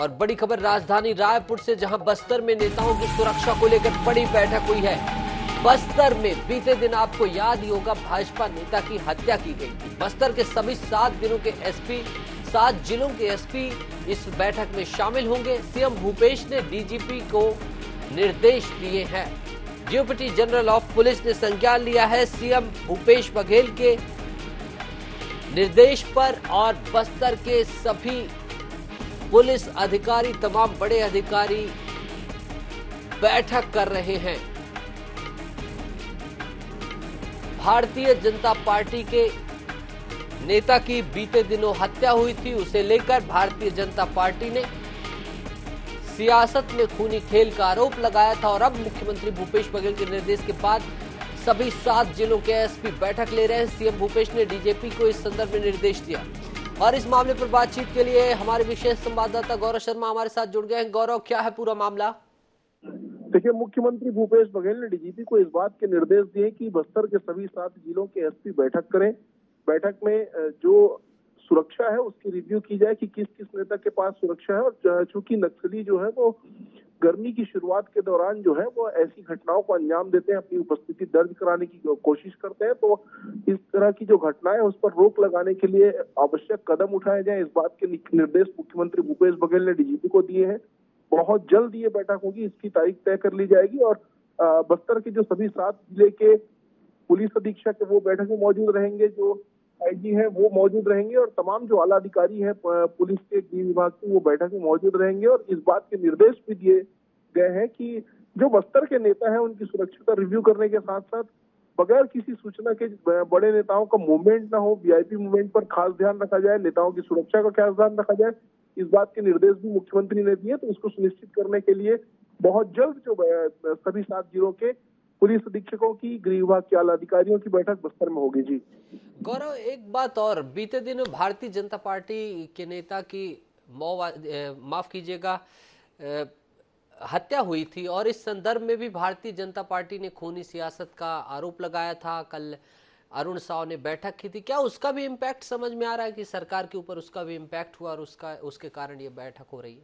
और बड़ी खबर राजधानी रायपुर से, जहां बस्तर में नेताओं की सुरक्षा को लेकर बड़ी बैठक हुई है। बस्तर में बीते दिन आपको याद ही होगा, भाजपा नेता की हत्या की गई थी। बस्तर के सभी 7 जिलों के एसपी इस बैठक में शामिल होंगे। सीएम भूपेश ने डीजीपी को निर्देश दिए हैं। डिप्टी जनरल ऑफ पुलिस ने संज्ञान लिया है सीएम भूपेश बघेल के निर्देश पर, और बस्तर के सभी पुलिस अधिकारी, तमाम बड़े अधिकारी बैठक कर रहे हैं। भारतीय जनता पार्टी के नेता की बीते दिनों हत्या हुई थी, उसे लेकर भारतीय जनता पार्टी ने सियासत में खूनी खेल का आरोप लगाया था, और अब मुख्यमंत्री भूपेश बघेल के निर्देश के बाद सभी 7 जिलों के एसपी बैठक ले रहे हैं। सीएम भूपेश ने डीजीपी को इस संदर्भ में निर्देश दिया, और इस मामले पर बातचीत के लिए हमारे विशेष संवाददाता गौरव शर्मा हमारे साथ जुड़ गए हैं। गौरव, क्या है पूरा मामला? देखिए, मुख्यमंत्री भूपेश बघेल ने डीजीपी को इस बात के निर्देश दिए कि बस्तर के सभी 7 जिलों के एसपी बैठक करें। बैठक में जो सुरक्षा है उसकी रिव्यू की जाए कि किस किस नेता के पास सुरक्षा है, और चूंकि नक्सली जो है वो गर्मी की शुरुआत के दौरान जो है वो ऐसी घटनाओं को अंजाम देते हैं, अपनी उपस्थिति दर्ज कराने की कोशिश करते हैं, तो इस तरह की जो घटनाएं उस पर रोक लगाने के लिए आवश्यक कदम उठाए जाए, इस बात के निर्देश मुख्यमंत्री भूपेश बघेल ने डीजीपी को दिए हैं। बहुत जल्द ये बैठक होगी, इसकी तारीख तय कर ली जाएगी, और बस्तर के जो सभी 7 जिले के पुलिस अधीक्षक है वो बैठक में मौजूद रहेंगे, जो आईजी है वो मौजूद रहेंगे, और तमाम जो आला अधिकारी है पुलिस के गृह विभाग के वो बैठक में मौजूद रहेंगे। और इस बात के निर्देश भी दिए गए हैं कि जो बस्तर के नेता हैं उनकी सुरक्षा का रिव्यू करने के साथ साथ बगैर किसी सूचना के बड़े नेताओं का मूवमेंट ना हो, वीआईपी मूवमेंट पर खास ध्यान रखा जाए, नेताओं की सुरक्षा का खास ध्यान रखा जाए, इस बात के निर्देश भी मुख्यमंत्री ने दिए। तो इसको सुनिश्चित करने के लिए बहुत जल्द जो सभी 7 जिलों के पुलिस अधीक्षकों की, गृह विभाग के आला अधिकारियों की बैठक बस्तर में होगी। जी गौरव, एक बात और, बीते दिन भारतीय जनता पार्टी के नेता की माफ कीजिएगा हत्या हुई थी, और इस संदर्भ में भी भारतीय जनता पार्टी ने खूनी सियासत का आरोप लगाया था। कल अरुण साव ने बैठक की थी, क्या उसका भी इम्पैक्ट समझ में आ रहा है कि सरकार के ऊपर उसका भी इम्पैक्ट हुआ और उसके कारण ये बैठक हो रही है?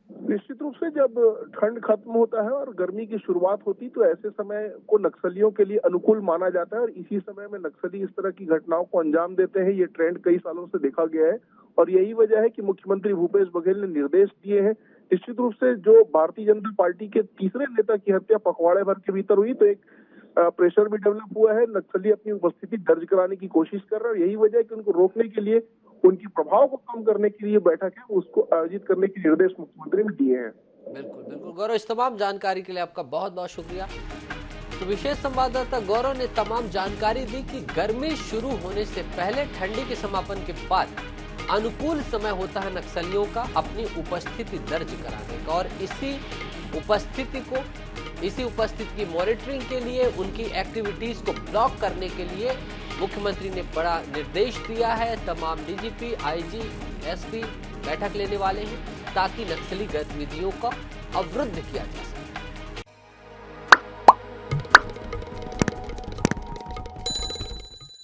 निश्चित रूप से जब ठंड खत्म होता है और गर्मी की शुरुआत होती तो ऐसे समय को नक्सलियों के लिए अनुकूल माना जाता है, और इसी समय में नक्सली इस तरह की घटनाओं को अंजाम देते हैं। ये ट्रेंड कई सालों से देखा गया है, और यही वजह है कि मुख्यमंत्री भूपेश बघेल ने निर्देश दिए हैं। निश्चित रूप से जो भारतीय जनता पार्टी के तीसरे नेता की हत्या पखवाड़े भर के भीतर हुई, तो एक प्रेशर भी डेवलप हुआ है, नक्सली अपनी उपस्थिति दर्ज कराने की कोशिश कर रहे हैं, और यही वजह है कि उनको रोकने के लिए, उनकी प्रभाव को कम करने के लिए बैठक है उसको आयोजित करने के निर्देश मुख्यमंत्री ने दिए हैं। बिल्कुल बिल्कुल गौरव, इस तमाम जानकारी के लिए आपका बहुत बहुत शुक्रिया। तो विशेष संवाददाता गौरव ने तमाम जानकारी दी कि गर्मी शुरू होने से पहले, ठंडी के समापन के बाद अनुकूल समय होता है नक्सलियों का अपनी उपस्थिति दर्ज कराने का, और इसी उपस्थिति की मॉनिटरिंग के लिए, उनकी एक्टिविटीज को ब्लॉक करने के लिए मुख्यमंत्री ने बड़ा निर्देश दिया है। तमाम डीजीपी, आईजी, एसपी बैठक लेने वाले हैं ताकि नक्सली गतिविधियों का अवरुद्ध किया जा सके।